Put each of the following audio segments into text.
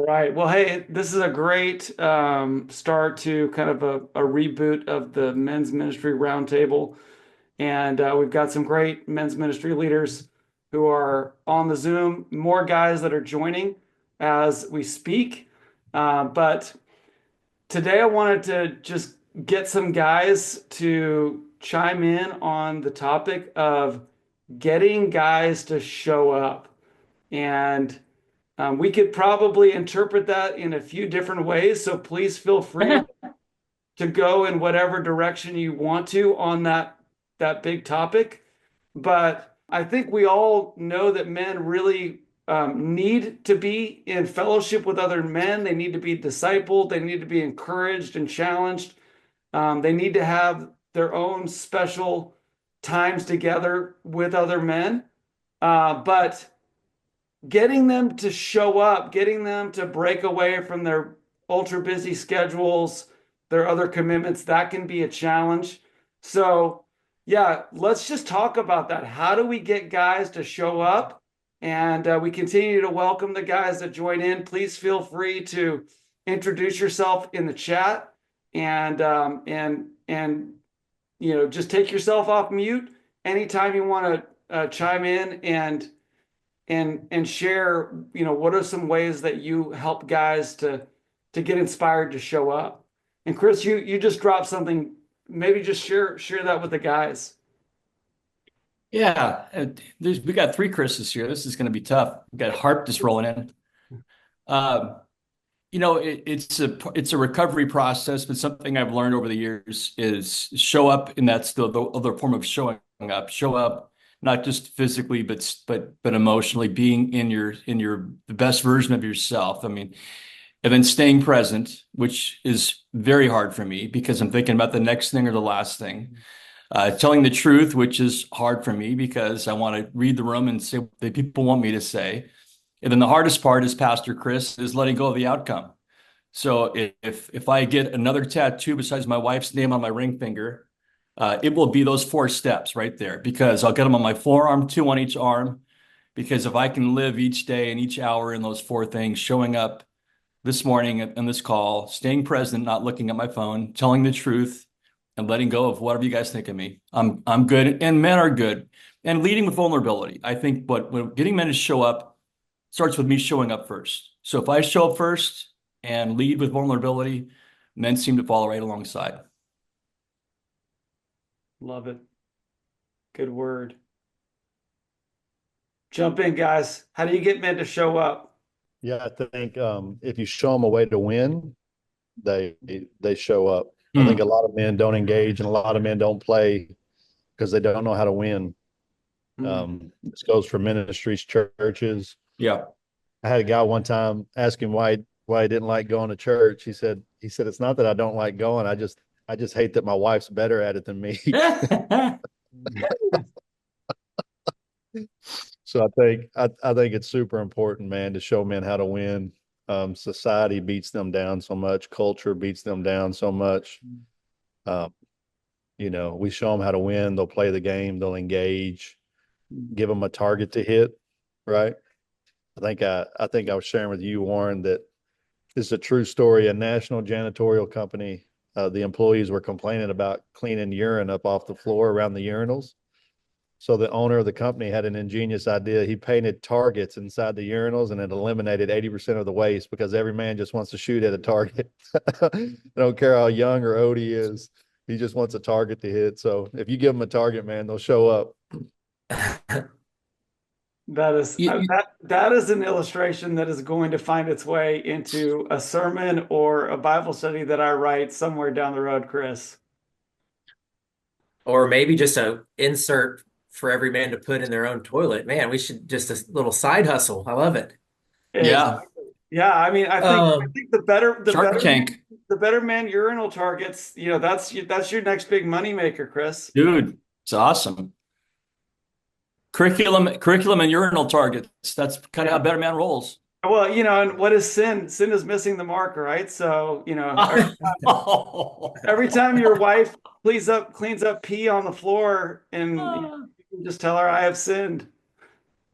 Right. Well, hey, this is a great start to kind of a reboot of the men's ministry roundtable. And we've got some great men's ministry leaders who are on the Zoom, more guys that are joining as we speak. But today I wanted to just get some guys to chime in on the topic of getting guys to show up. And we could probably interpret that in a few different ways. So please feel free to go in whatever direction you want to on that big topic. But I think we all know that men really need to be in fellowship with other men. They need to be discipled. They need to be encouraged and challenged. They need to have their own special times together with other men. But getting them to show up, getting them to break away from their ultra busy schedules, their other commitments, that can be a challenge. So, yeah, let's just talk about that. How do we get guys to show up? And we continue to welcome the guys that join in. Please feel free to introduce yourself in the chat and just take yourself off mute anytime you want to chime in and share, what are some ways that you help guys to get inspired to show up. And Chris, you just dropped something. Maybe just share that with the guys. Yeah, we got three Chris's here. This is going to be tough. We got Harp just rolling in. Um, it's a recovery process, but something I've learned over the years is show up, and that's the other form of showing up. Show up not just physically, but emotionally, being in your the best version of yourself. I mean, and then staying present, which is very hard for me because I'm thinking about the next thing or the last thing. Telling the truth, which is hard for me because I want to read the room and say what the people want me to say. And then the hardest part is Pastor Chris is letting go of the outcome. So if I get another tattoo besides my wife's name on my ring finger, it will be those four steps right there because I'll get them on my forearm, two on each arm. Because if I can live each day and each hour in those four things, showing up this morning on this call, staying present, not looking at my phone, telling the truth, and letting go of whatever you guys think of me. I'm good, and men are good, and leading with vulnerability. I think when getting men to show up starts with me showing up first. So if I show up first and lead with vulnerability, men seem to follow right alongside. Love it. Good word. Jump in, guys. How do you get men to show up? Yeah, I think if you show them a way to win, they they show up. I think a Hmm. lot of men don't engage and a lot of men don't play because they don't know how to win. Hmm. This goes for ministries, churches. Yeah. I had a guy one time ask him why he didn't like going to church. He said it's not that I don't like going. I just hate that my wife's better at it than me. So I think it's super important, man, to show men how to win. Society beats them down so much. Culture beats them down so much. Um, we show them how to win. They'll play the game. They'll engage. Give them a target to hit. Right. I think I was sharing with you, Warren, that this is a true story. A national janitorial company, the employees were complaining about cleaning urine up off the floor around the urinals. So the owner of the company had an ingenious idea. He painted targets inside the urinals and it eliminated 80% of the waste because every man just wants to shoot at a target. I don't care how young or old he is. He just wants a target to hit. So if you give them a target, man, they'll show up. You- you- That is an illustration that is going to find its way into a sermon or a Bible study that I write somewhere down the road, Chris. Or maybe just a insert for every man to put in their own toilet. Man, we should just a little side hustle. I love it. yeah. Exactly. Yeah, I mean, I Um, think the better Shark Tank, the better man urinal targets, that's your next big money maker, Chris. dude. It's awesome. Curriculum and urinal targets. That's kind of how Yeah. Better Man rolls. Well, and what is sin? Sin is missing the mark, right? So, every time your wife cleans up pee on the floor and you can just tell her I have sinned.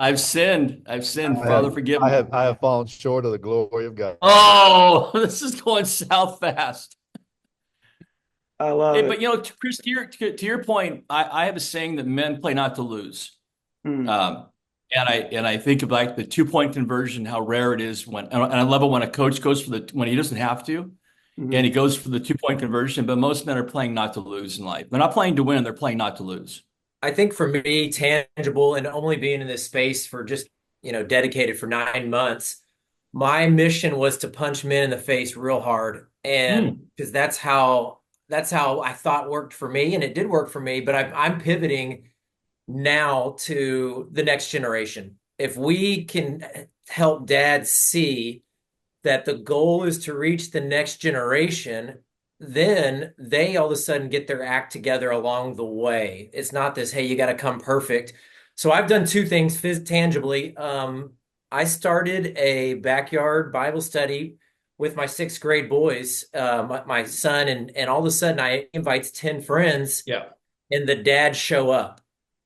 I've sinned. I've sinned. I Father, have, forgive I me. have, I have fallen short of the glory of God. Oh, this is going south fast. I love Hey, but it. Chris, to your point, I have a saying that men play not to lose. Mm, Um, and I think of like the 2 point conversion, how rare it is and I love it when a coach goes for when he doesn't have to, and he mhm. goes for the 2 point conversion. But most men are playing not to lose in life. They're not playing to win. They're playing not to lose. I think for me, tangible and only being in this space for just, dedicated for 9 months, my mission was to punch men in the face real hard. And Hmm. because that's how I thought worked for me, and it did work for me, but I'm pivoting now to the next generation. If we can help dads see that the goal is to reach the next generation, then they all of a sudden get their act together along the way. It's not this, hey, you got to come perfect. So I've done two things tangibly. I started a backyard Bible study with my sixth grade boys, my son, and all of a sudden I invites 10 friends Yeah. and the dads show up.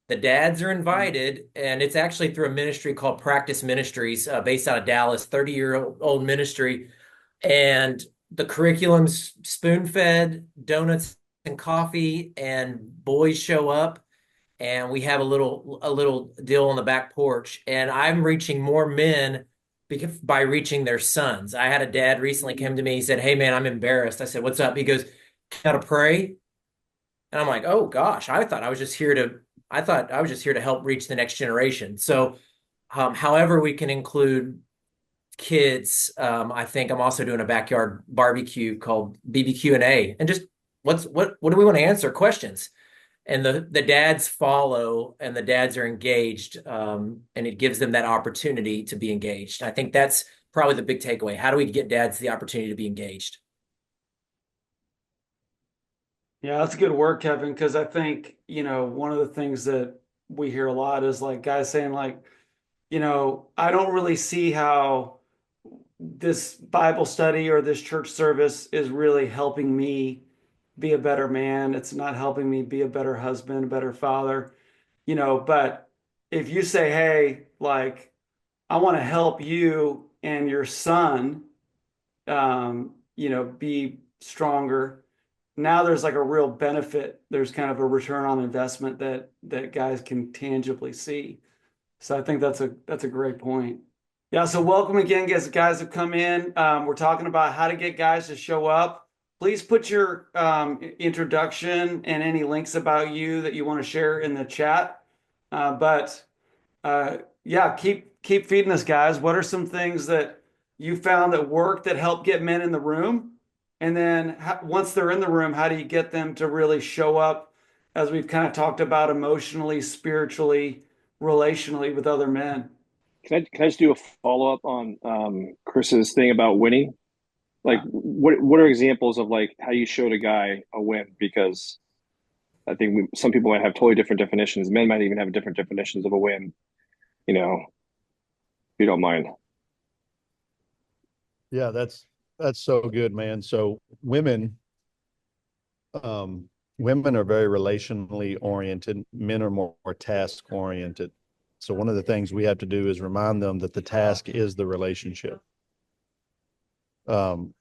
The dads are invited, and it's actually through a ministry called Practice Ministries, based out of Dallas, 30-year-old ministry. And the curriculum's spoon-fed, donuts and coffee, and boys show up, and we have a little deal on the back porch. And I'm reaching more men by reaching their sons. I had a dad recently came to me. He said, "Hey man, I'm embarrassed." I said, "What's up?" He goes, "Gotta pray." And I'm like, oh gosh, I thought I was just here to help reach the next generation. So, however we can include kids, I think I'm also doing a backyard barbecue called BBQ&A, and just what do we want to answer questions? And the dads follow, and the dads are engaged, and it gives them that opportunity to be engaged. I think that's probably the big takeaway. How do we get dads the opportunity to be engaged? Yeah, that's good work, Kevin, because I think, one of the things that we hear a lot is like guys saying like, I don't really see how this Bible study or this church service is really helping me be a better man. It's not helping me be a better husband, a better father, but if you say, hey, like, I want to help you and your son, be stronger. Now there's like a real benefit. There's kind of a return on investment that guys can tangibly see. So I think that's a great point. Yeah, so welcome again, guys have come in. We're talking about how to get guys to show up. Please put your introduction and any links about you that you want to share in the chat. But yeah, keep feeding us, guys. What are some things that you found that work that help get men in the room? And then once they're in the room, how do you get them to really show up, as we've kind of talked about, emotionally, spiritually, relationally with other men? Can I just do a follow up on Chris's thing about winning? Like, Yeah. what are examples of like how you showed a guy a win? Because I think some people might have totally different definitions. Men might even have different definitions of a win. If you don't mind. Yeah, that's so good, man. So um, women are very relationally oriented. Men are more task oriented. So one of the things we have to do is remind them that the task is the relationship. Um,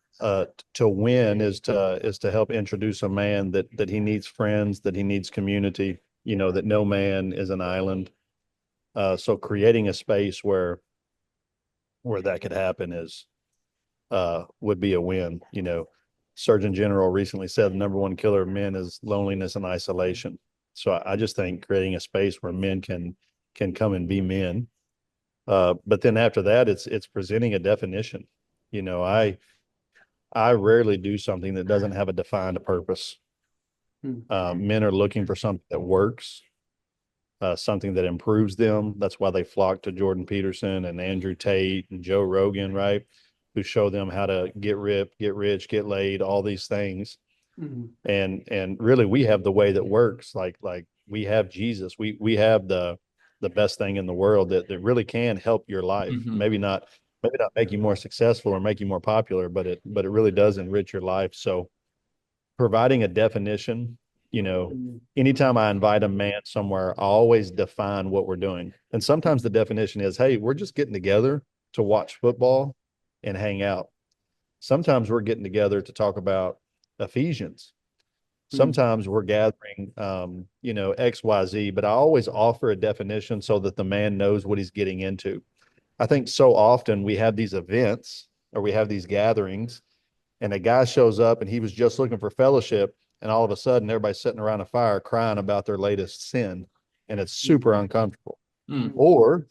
to win is to help introduce a man that he needs friends, that he needs community. That no man is an island. So creating a space where that could happen is would be a win. Surgeon General recently said the number one killer of men is loneliness and isolation. So I just think creating a space where men can come and be men. But then after that, it's presenting a definition. I rarely do something that doesn't have a defined purpose. Hmm. Men are looking for something that works, something that improves them. That's why they flock to Jordan Peterson and Andrew Tate and Joe Rogan, right? Who show them how to get ripped, get rich, get laid, all these things. Mhm. And really we have the way that works. Like we have Jesus. We have the best thing in the world that really can help your life. Hmm. Maybe not make you more successful or make you more popular, but it really does enrich your life. So providing a definition, You know, anytime I invite a man somewhere, I always define what we're doing. And sometimes the definition is, hey, we're just getting together to watch football and hang out. Sometimes we're getting together to talk about Ephesians. Sometimes we're gathering, XYZ, but I always offer a definition so that the man knows what he's getting into. I think so often we have these events or we have these gatherings and a guy shows up and he was just looking for fellowship. And all of a sudden everybody's sitting around a fire crying about their latest sin. And it's super uncomfortable. Or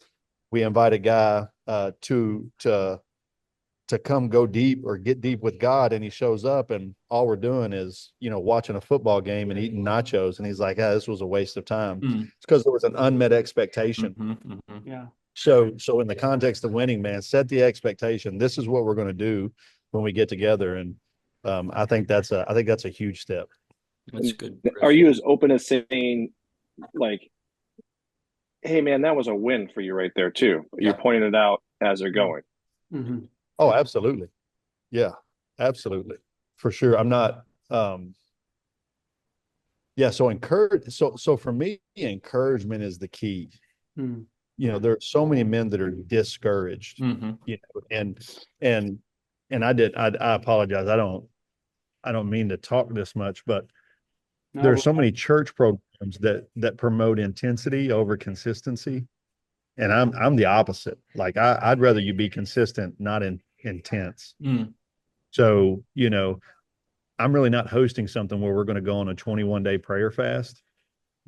we invite a guy to come go deep or get deep with God, and he shows up and all we're doing is, watching a football game and eating nachos, and he's like, this was a waste of time. It's because there was an unmet expectation. Yeah. So in the context of winning, man, set the expectation. This is what we're going to do when we get together. And I think that's a huge step. That's good. Are you as open as saying, like, hey man, that was a win for you right there too? You're pointing it out as they're going. Oh, absolutely. Yeah, absolutely. For sure. I'm not, so encourage. So for me, encouragement is the key. There are so many men that are discouraged, and I apologize. I don't mean to talk this much, but there are so many church programs that promote intensity over consistency. And I'm the opposite. Like I'd rather you be consistent, not intense. So, I'm really not hosting something where we're going to go on a 21-day prayer fast.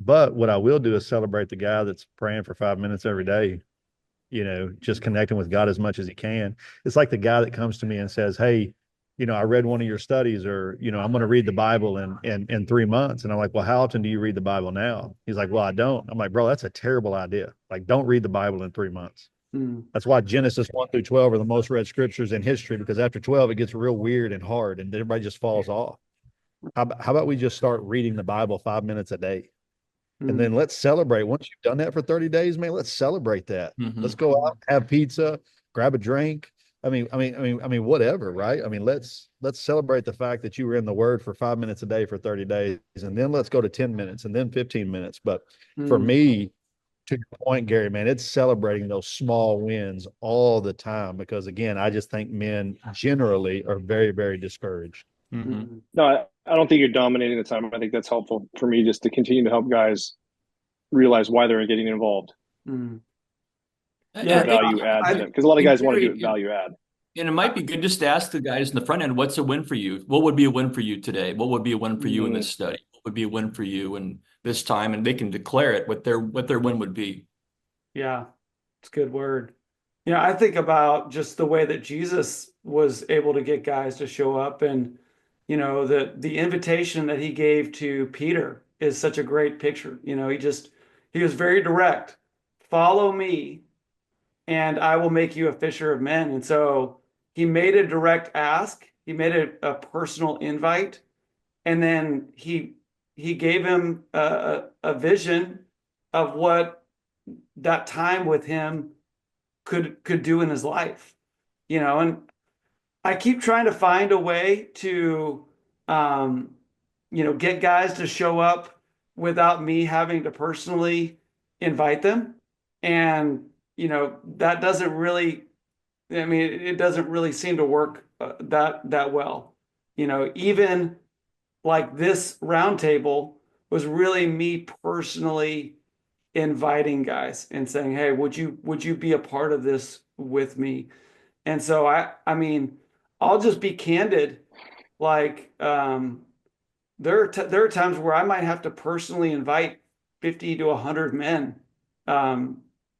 But what I will do is celebrate the guy that's praying for 5 minutes every day, just connecting with God as much as he can. It's like the guy that comes to me and says, hey, I read one of your studies, or, I'm going to read the Bible in 3 months. And I'm like, well, how often do you read the Bible now? He's like, well, I don't. I'm like, bro, that's a terrible idea. Like, don't read the Bible in 3 months. That's why Genesis 1 through 12 are the most read scriptures in history, because after 12, it gets real weird and hard and everybody just falls off. How about we just start reading the Bible 5 minutes a day? And then let's celebrate. Once you've done that for 30 days, man, let's celebrate that. Let's go out, have pizza, grab a drink. I mean, whatever, right? I mean, let's celebrate the fact that you were in the Word for 5 minutes a day for 30 days, and then let's go to 10 minutes and then 15 minutes. But for me, to your point, Gary, man, it's celebrating those small wins all the time, because again, I just think men generally are very, very discouraged. No, I don't think you're dominating the time. I think that's helpful for me, just to continue to help guys realize why they're getting involved. Yeah, Value add to them, because a lot of guys want to do it value add. And it might be good just to ask the guys in the front end, what's a win for you? What would be a win for you today? What would be a win for you in this study? What would be a win for you in this time? And they can declare it, what their win would be. Yeah, it's a good word. I think about just the way that Jesus was able to get guys to show up, and the invitation that he gave to Peter is such a great picture. He was very direct. Follow me, and I will make you a fisher of men. And so he made a direct ask. He made a personal invite, and then he gave him a vision of what that time with him could do in his life. And I keep trying to find a way to get guys to show up without me having to personally invite them. And that doesn't really, it doesn't really seem to work that well. Even like this roundtable was really me personally inviting guys and saying, hey, would you be a part of this with me? And so I'll just be candid. Like, there are times where I might have to personally invite 50 to 100 men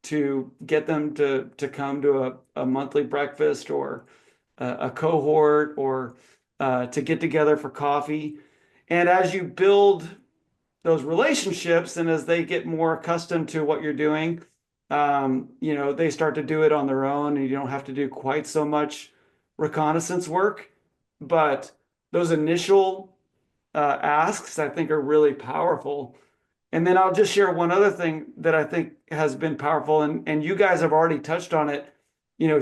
to get them to come to a monthly breakfast, or a cohort, or to get together for coffee. And as you build those relationships, and as they get more accustomed to what you're doing, they start to do it on their own, and you don't have to do quite so much reconnaissance work. But those initial asks, I think, are really powerful. And then I'll just share one other thing that I think has been powerful, and you guys have already touched on it.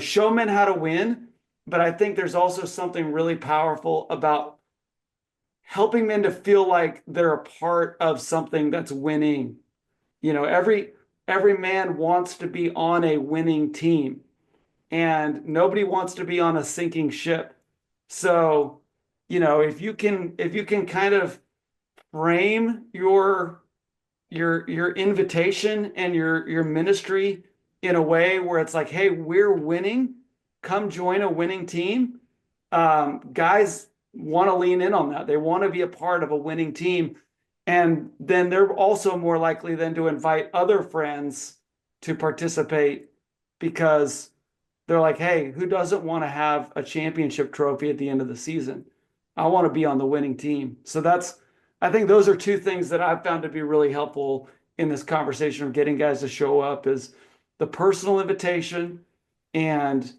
Show men how to win, but I think there's also something really powerful about helping men to feel like they're a part of something that's winning. You know, every man wants to be on a winning team, and nobody wants to be on a sinking ship. So, you know, if you can kind of frame your invitation and your ministry in a way where it's like, hey, we're winning, come join a winning team. Guys want to lean in on that. They want to be a part of a winning team, and then they're also more likely then to invite other friends to participate because they're like, hey, who doesn't want to have a championship trophy at the end of the season? I want to be on the winning team. So I think those are two things that I've found to be really helpful in this conversation of getting guys to show up is the personal invitation and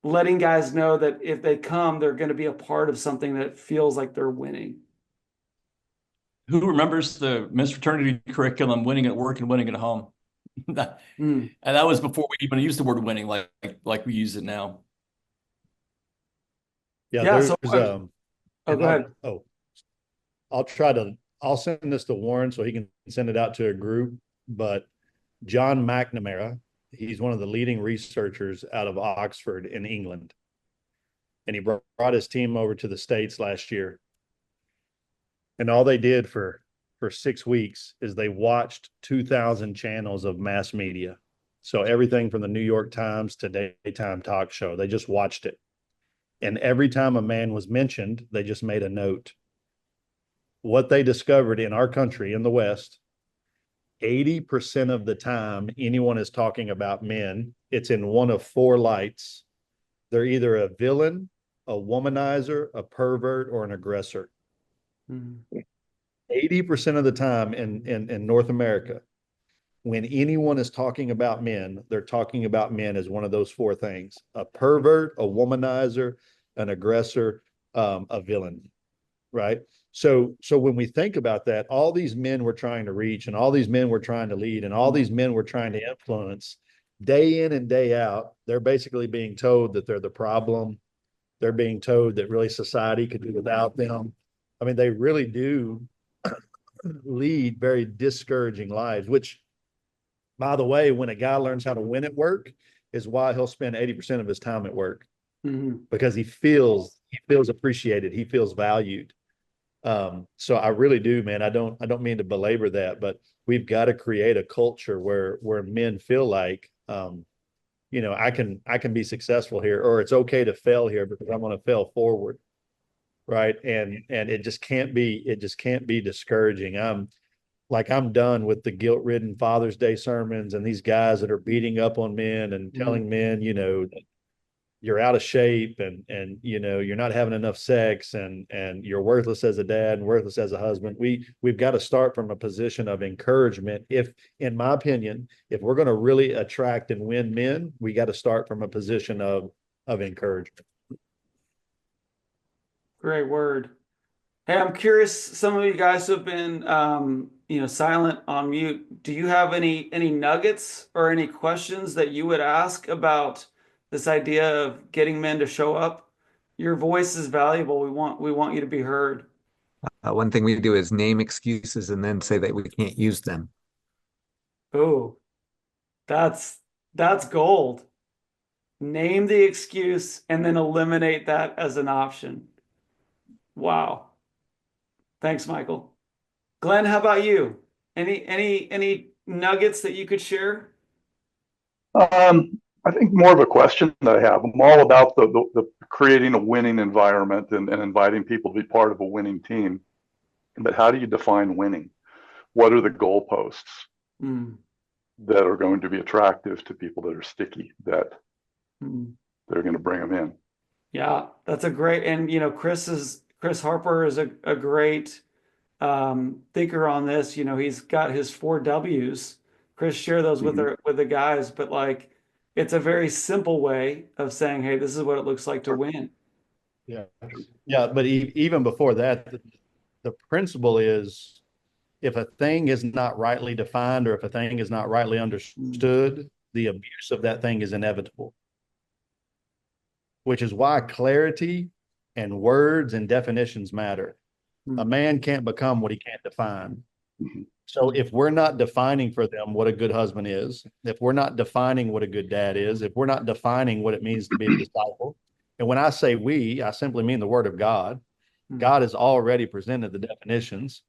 letting guys know that if they come, they're going to be a part of something that feels like they're winning. Who remembers the men's fraternity curriculum, winning at work and winning at home? Mm. And that was before we even used the word winning like we use it now. Yeah, Yeah. So, there's oh, go ahead. I'll send this to Warren so he can send it out to a group. But John McNamara, he's one of the leading researchers out of Oxford in England. And he brought his team over to the States last year. And all they did for 6 weeks is they watched 2,000 channels of mass media. So everything from the New York Times to daytime talk show, they just watched it. And every time a man was mentioned, they just made a note. What they discovered in our country, in the West, 80% of the time anyone is talking about men, it's in one of four lights. They're either a villain, a womanizer, a pervert, or an aggressor. Mm-hmm. 80% of the time in North America, when anyone is talking about men, they're talking about men as one of those four things: a pervert, a womanizer, an aggressor, a villain, right? So when we think about that, all these men we're trying to reach and all these men we're trying to lead and all these men we're trying to influence, day in and day out, they're basically being told that they're the problem. They're being told that really society could do without them. I mean, they really do lead very discouraging lives, which, by the way, when a guy learns how to win at work, is why he'll spend 80% of his time at work, because he feels appreciated, he feels valued. So I really do, man. I don't mean to belabor that, but we've got to create a culture where men feel like, I can be successful here, or it's okay to fail here because I'm going to fail forward, right? And it just can't be discouraging. I'm done with the guilt-ridden Father's Day sermons and these guys that are beating up on men and telling men, that you're out of shape and you're not having enough sex and you're worthless as a dad and worthless as a husband. We've got to start from a position of encouragement. If, in my opinion, if we're going to really attract and win men, we got to start from a position of encouragement. Great word. Hey, I'm curious, some of you guys have been silent on mute. Do you have any nuggets or any questions that you would ask about this idea of getting men to show up? Your voice is valuable. We want you to be heard. One thing we do is name excuses and then say that we can't use them. Oh, that's that's gold. Name the excuse and then eliminate that as an option. Wow. Thanks, Michael. Glenn, how about you? Any nuggets that you could share? I think more of a question that I have. I'm all about the creating a winning environment and inviting people to be part of a winning team. But how do you define winning? What are the goalposts that are going to be attractive to people that are sticky, that are going to bring them in? Yeah, that's a great, and Chris Harper is a great thinker on this. He's got his 4 Ws. Chris, share those with the guys, but like it's a very simple way of saying, hey, this is what it looks like to win. Yeah. Yeah. But even before that, the principle is, if a thing is not rightly defined or if a thing is not rightly understood, the abuse of that thing is inevitable. Which is why clarity and words and definitions matter. A man can't become what he can't define. Mhm. So if we're not defining for them what a good husband is, if we're not defining what a good dad is, if we're not defining what it means to be a disciple, and when I say we, I simply mean the word of God. God has already presented the definitions.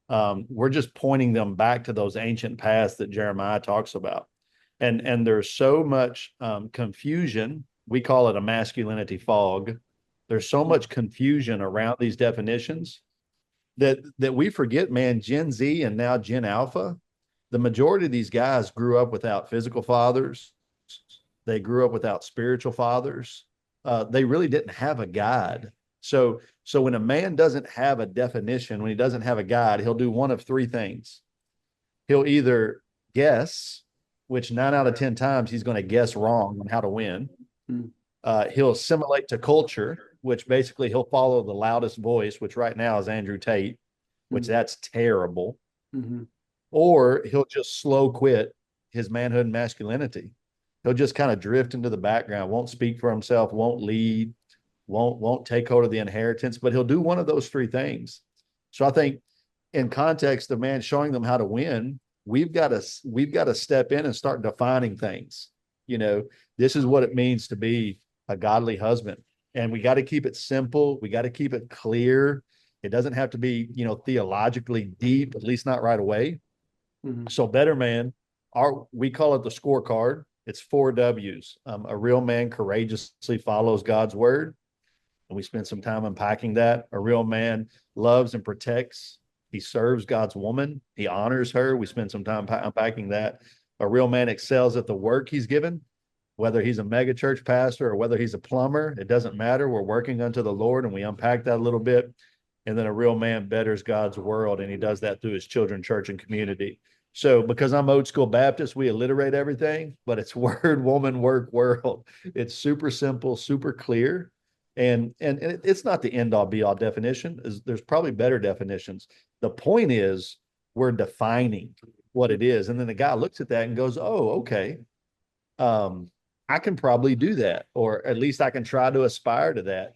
We're just pointing them back to those ancient paths that Jeremiah talks about. And there's so much confusion. We call it a masculinity fog. There's so much confusion around these definitions that we forget, man. Gen Z and now Gen Alpha, the majority of these guys grew up without physical fathers. They grew up without spiritual fathers. They really didn't have a guide. So when a man doesn't have a definition, when he doesn't have a guide, he'll do one of three things. He'll either guess, which 9 out of 10 times he's going to guess wrong on how to win. He'll assimilate to culture, which basically he'll follow the loudest voice, which right now is Andrew Tate, which that's terrible. Or he'll just slow quit his manhood and masculinity. He'll just kind of drift into the background, won't speak for himself, won't lead, won't take hold of the inheritance, but he'll do one of those three things. So I think in context of man showing them how to win, we've got to step in and start defining things. This is what it means to be a godly husband. And we got to keep it simple. We got to keep it clear. It doesn't have to be, theologically deep, at least not right away. So better man, we call it the scorecard. It's 4 W's. A real man courageously follows God's word. And we spend some time unpacking that. A real man loves and protects. He serves God's woman. He honors her. We spend some time unpacking that. A real man excels at the work he's given, whether he's a mega church pastor or whether he's a plumber. It doesn't matter. We're working unto the Lord, and we unpack that a little bit. And then a real man betters God's world, and he does that through his children, church, and community. So because I'm old school Baptist, we alliterate everything, but it's word, woman, work, world. It's super simple, super clear. And it's not the end all be all definition. There's probably better definitions. The point is we're defining what it is. And then the guy looks at that and goes, oh, okay. I can probably do that, or at least I can try to aspire to that.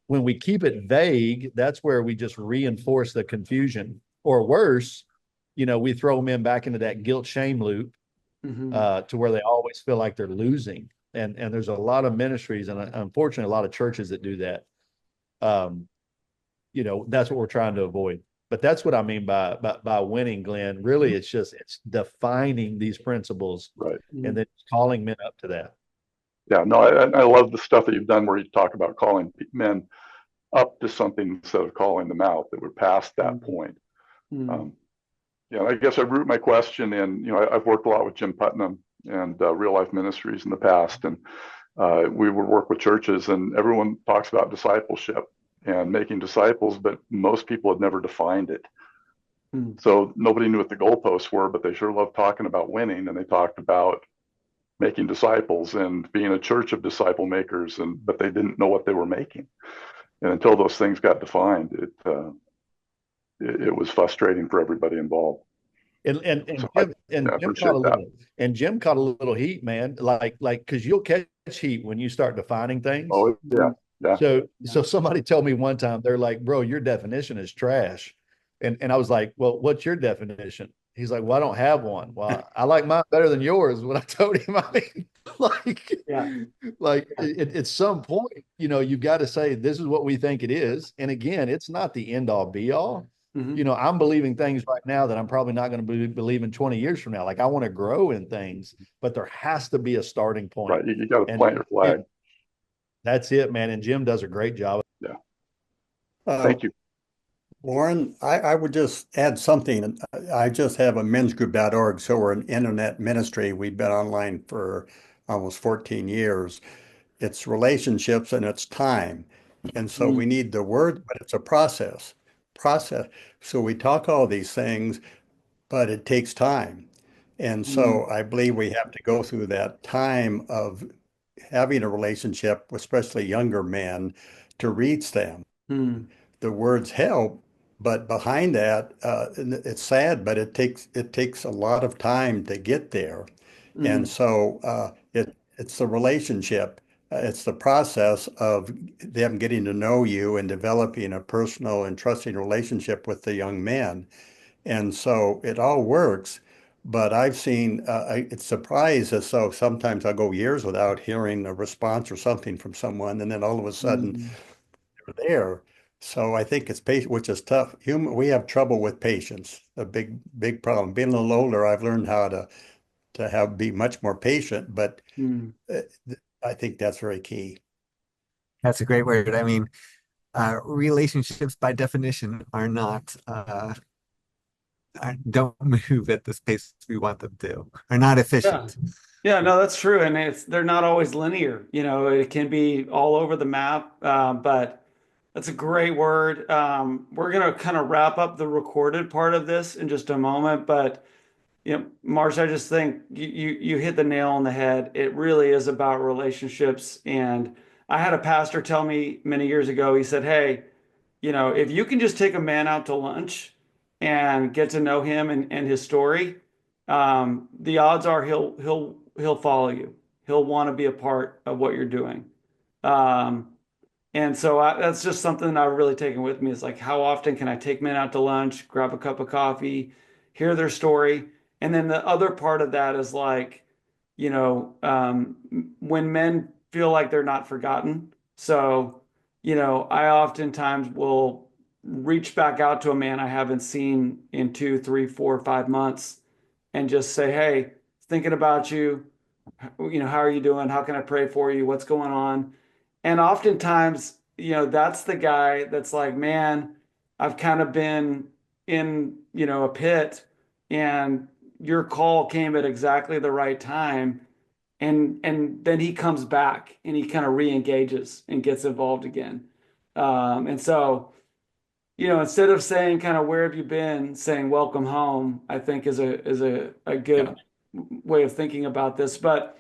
When we keep it vague, that's where we just reinforce the confusion, or worse, we throw them back into that guilt shame loop, to where they always feel like they're losing. And there's a lot of ministries and unfortunately a lot of churches that do that. That's what we're trying to avoid. But that's what I mean by winning, Glenn. Really, it's defining these principles, Right. And then calling men up to that. Yeah, no, I love the stuff that you've done where you talk about calling men up to something instead of calling them out, that we're past that point. I guess I root my question in, I've worked a lot with Jim Putnam and Real Life Ministries in the past, and we would work with churches, and everyone talks about discipleship and making disciples, but most people had never defined it. So nobody knew what the goalposts were, but they sure loved talking about winning, and they talked about making disciples and being a church of disciple makers, but they didn't know what they were making. And until those things got defined, it was frustrating for everybody involved. Jim caught a little heat, man. Like because you'll catch heat when you start defining things. Oh yeah, yeah. So somebody told me one time, they're like, "Bro, your definition is trash," and I was like, "Well, what's your definition?" He's like, "Well, I don't have one." Well, I like mine better than yours. What I told him, I mean, at some point, you've got to say this is what we think it is. And again, it's not the end all be all. I'm believing things right now that I'm probably not going to believe in 20 years from now. Like I want to grow in things, but there has to be a starting point. Right. You got to plant your flag. That's it, man. And Jim does a great job. Yeah. Thank you. Lauren, I would just add something. I just have a mensgroup.org, so we're an internet ministry. We've been online for almost 14 years. It's relationships and it's time. And so we need the word, but it's a process. So we talk all these things, but it takes time. And so I believe we have to go through that time of having a relationship, especially younger men, to reach them. The words help, but behind that, it's sad, but it takes a lot of time to get there. And so it's a relationship. It's the process of them getting to know you and developing a personal and trusting relationship with the young man. And so it all works. But I've seen, it's surprised as so sometimes I'll go years without hearing a response or something from someone, and then all of a sudden Mm. they're there. So I think it's patient, which is tough. We have trouble with patience, a big problem. Being a little older, I've learned how to be much more patient, but Mm. uh, I think that's very key. That's a great word. I mean, relationships by definition don't move at the pace we want them to, are not Yeah. efficient. Yeah, no, that's true. And they're not always linear. It can be all over the map. But that's a great word. We're going to kind of wrap up the recorded part of this in just a moment. But, Marsh, I just think you hit the nail on the head. It really is about relationships. And I had a pastor tell me many years ago, he said, hey, if you can just take a man out to lunch and get to know him and his story, the odds are he'll follow you. He'll want to be a part of what you're doing. Um, and so that's just something I've really taken with me is like, how often can I take men out to lunch, grab a cup of coffee, hear their story? And then the other part of that is like, when men feel like they're not forgotten. So, I oftentimes will reach back out to a man I haven't seen in 2, 3, 4, 5 months and just say, hey, thinking about you, how are you doing? How can I pray for you? What's going on? And oftentimes, that's the guy that's like, man, I've kind of been in, a pit and your call came at exactly the right time. And then he comes back and he kind of re-engages and gets involved again. And so, instead of saying kind of where have you been, saying welcome home, I think is a Yeah. good way of thinking about this. But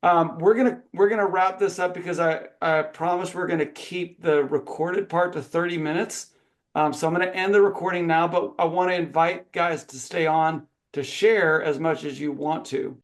we're gonna wrap this up because I promise we're gonna keep the recorded part to 30 minutes. So I'm gonna end the recording now, but I want to invite guys to stay on to share as much as you want to.